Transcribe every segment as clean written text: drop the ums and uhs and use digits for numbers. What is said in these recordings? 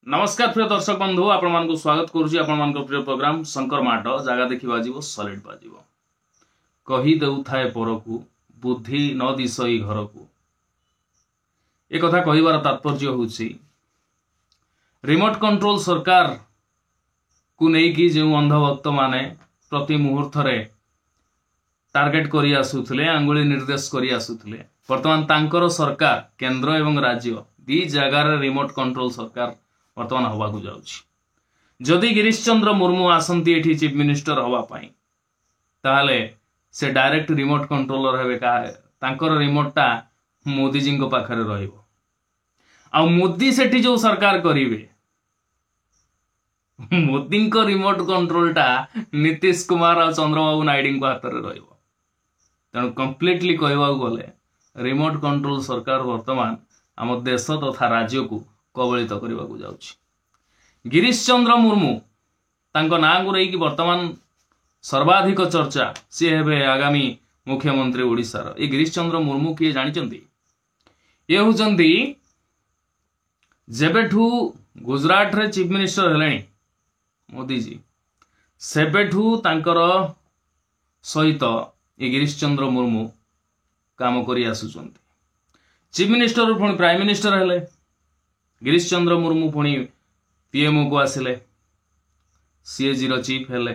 नमस्कार प्रिय दर्शक बंधु आपण मानक स्वागत करुछि आपण मानक प्रिय प्रोग्राम शंकर माट जागा देखि बाजिवो सॉलिड बाजिवो कहि देउथाए परकु बुद्धि न दिसई घरकु। ए कथा कहिबार तात्पर्य होछि रिमोट कंट्रोल सरकार को नेकी जे अंधभक्त माने प्रति मुहूर्त रे टार्गेट करी आसुथले आंगुली निर्देश करी आसुथले वर्तमान तांकर सरकार केंद्र एवं राज्य दी जगार रिमोट कंट्रोल सरकार वर्तमान हवा को जाउछि। जदि गिरीश चंद्र मुर्मू आसंती एठी चीफ मिनिस्टर हवा पाई ताहले से डायरेक्ट रिमोट कंट्रोलर हेबे का तांकर रिमोट टा मोदी जी को पाखरे रहइबो आ मोदी सेठी जो सरकार करिवे मोदी को रिमोट कंट्रोल टा नीतीश कुमार और चंद्रबाबू नायडू को हाथ में रहिबो। तेणु कंप्लीटली कहवा गले रिमोट कंट्रोल सरकार वर्तमान आम देश तथा राज्य को कबलित करने को जाउछि। गिरीश चंद्र मुर्मू तांको ना को रही वर्तमान सर्वाधिक चर्चा सी हेबे आगामी मुख्यमंत्री ओडिशार। ए गिरीश चंद्र मुर्मू किए जानिचंती ये होचंती जेबेठू गुजरात रे चीफ मिनिस्टर हेलेनी मोदी जी सेबेठू तांकर सहित ये गिरीश चंद्र मुर्मू काम करी आसुचंती। चीफ मिनिस्टर पुणी प्राइम मिनिस्टर हेले गिरीश चंद्र मुर्मू पुणी पीएमओ को आसिले सीएजी रो चीफ हेले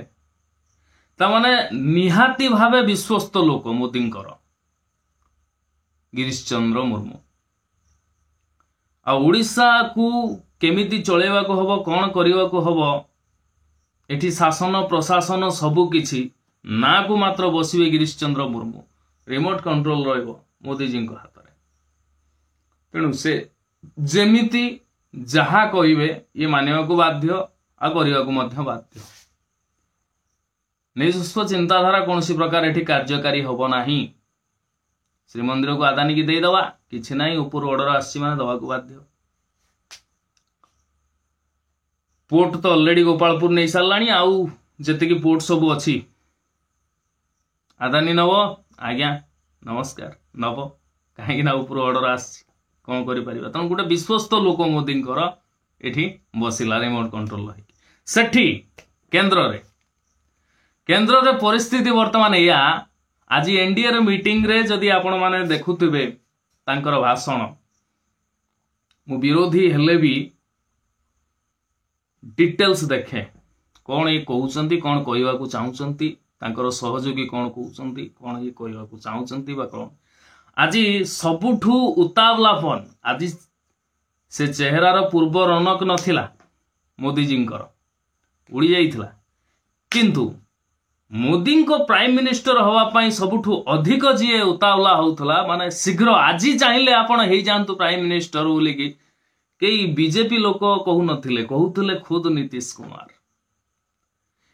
तामाने निहाती भावे विश्वस्त लोक मोदींकर गिरीश चंद्र मुर्मू आ ओडिशा को केमिति चलेवा को हबो कोन करिवा को हबो एठी शासन प्रशासन सबु किछि ना को मात्र बसिवे गिरीश चंद्र मुर्मू रिमोट कंट्रोल रहइबो मोदी जी को हाथ रे। तेणु से जेमिति जहा कहिबे ये मानिवा को बाध्य आ करिवा को मध्य बाध्य। निष्पक्ष चिंताधारा कौन सी प्रकार एठी कार्यकारी हबो नाही। श्रीमंदिर को आदानी की दे दवा किछि नाही ऊपर ऑर्डर आसी माने दवा को बाध्य। पोर्ट तो ऑलरेडी गोपालपुर नहीं सारलानी आउ जति की पोर्ट सब अछि आदानी नव आज्ञा नमस्कार नव कहीं ना ऊपर ऑर्डर आसी कौन करि परिबा। तन गोटे विश्वस्त लोक मोदी एठी बसिला रिमोट कंट्रोल सेठी केंद्र रे परिस्थिति वर्तमान या आज एनडीए रे मीटिंग रे जदि आपण माने देखुथिबे तांकर भाषण मु विरोधी हेले भी डिटेल्स देखे कौन ये कहउचंती कौन कहवा को चाहउचंती तांकर सहयोगी कौन कहउचंती कौन ये कहवा को चाहउचंती बा कौन आज सबुठू उतावलापन आज से चेहरार पूर्व रौनक नथिला मोदी जी उड़ी जाइथिला किंतु मोदी को प्राइम मिनिस्टर हवा पाई सबुठू अधिक जी उतावला होउथला माने शीघ्र आज चाहिले आपण हे जानतु प्राइम मिनिस्टर बोली कि कई बीजेपी लोक कहू नथिले कहूथिले खुद नीतीश कुमार।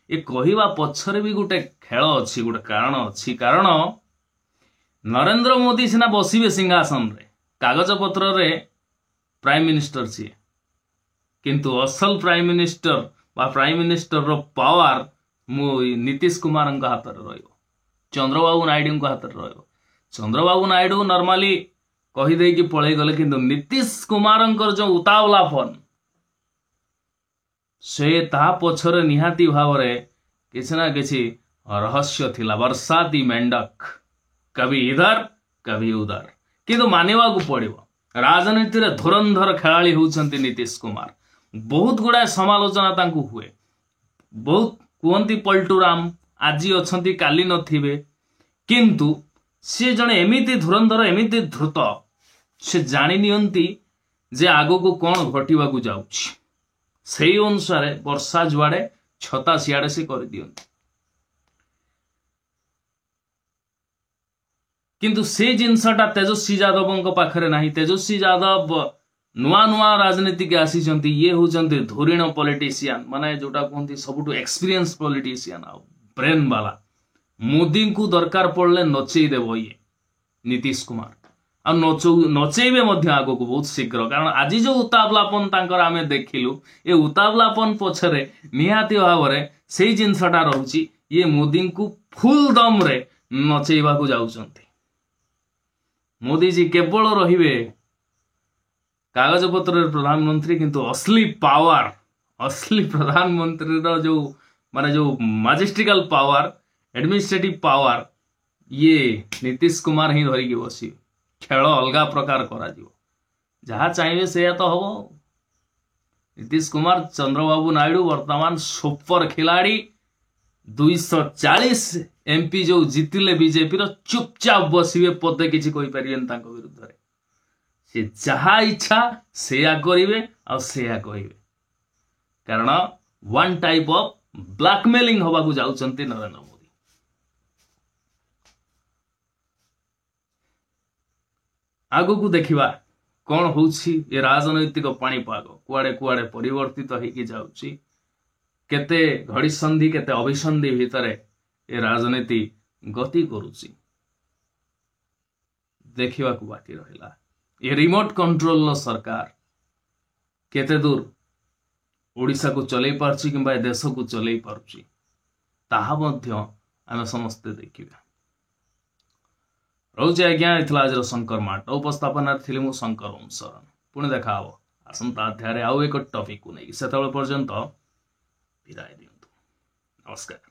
ये कहिवा पछरे भी गोटे खेल अछि गोटे कारण अछि कारण नरेंद्र मोदी सिना बसिबे सिंहासन रे कागज पत्र रे प्राइम मिनिस्टर छी किंतु असल प्राइम मिनिस्टर बा प्राइम मिनिस्टर रो पावर नीतीश कुमार हाथ में रहिबो चंद्रबाबू नायडू हाथ में रहिबो। चंद्रबाबू नायडू नॉर्मली कही दे कि पळै गले किंतु नीतीश कुमार जो उतावलापन से ता पछरे निहाती भाव रे किछि ना किछि रहस्य थिला। बरसाती मेंढक कभी इधर कभी उधर किंतु मानिवा को पड़िबो राजनीति रे धुरंधर खेलाड़ी होउछंती नीतीश कुमार। बहुत गुड़ा समालोचना तांकु हुए बहुत कुहंती पलटूराम आज अछंती काली नथिबे किंतु सी जने एमिति धुरंधर एमिति द्रुत से जानि नियंती जे आगो को कौन घटिवा को जाउछि सेही अनुसार वर्षा जुआड़े छता सियाड़े से कर दियंती किंतु से जिनसटा तेजस्वी यादव पाखरे नाही। तेजस्वी यादव नुआ नुआ राजनीति के आसी ये होचंती धुरीण पॉलिटिशियन माने जोटा कहंती सबुठु एक्सपीरियंस पॉलिटिशियन आ ब्रेन वाला मोदी को दरकार पड़ले नचेई देबो ये नीतीश कुमार आ नचेइबे मध्य आगो को बहुत शीघ्र कारण आज जो उतावलापन तांकर आमे देखिलु ए उतावलापन पछरे निहाती भाव रे सेही जिनसटा रहउची ये मोदी को फुल दम रे नचेइबा को जाउचंती। मोदी जी केवल रहिबे कागज पत्र प्रधानमंत्री किंतु असली पावर असली प्रधानमंत्री जो माने जो मैजेस्टिकल पावर एडमिनिस्ट्रेटिव पावर ये नीतीश कुमार ही धरिकी बस खेल अलग प्रकार करा जहाँ चाहिए से तो हम नीतीश कुमार चंद्रबाबू नायडू वर्तमान सुपर खिलाड़ी 240 एमपी जो जीतिले बीजेपी चुपचाप बसवे पदे किसी विरुद्ध से जहा इच्छा सेया करेंगे कहे कारण वन टाइप ऑफ ब्लैकमेलिंग हवा को जाउछंती नरेंद्र मोदी। आगु को देखिबा कौन होउछि ये राजनैतिक पाणीपाग कुआडे कुआडे परिवर्तित होइकी जाउछि केते घड़ी संधि केते अभिसंधि भितरे ये राजनीति गति करुछि देखिबा को बाकी रहिला ये रिमोट कंट्रोल सरकार केते दूर ओडिशा को चलै पारछि किंबा देश को चलै पारछि ताहा मध्य आमे समस्ते देखिबा। रोचे आज्ञा इथला आज शंकर माट उपस्थापन थिले मु शंकर ओम शरण पुणी देखा हबो आसंता अध्याय आउ एक टॉपिक को नहीं सेतबेले पर्यंत विदाय दियंतु नमस्कार।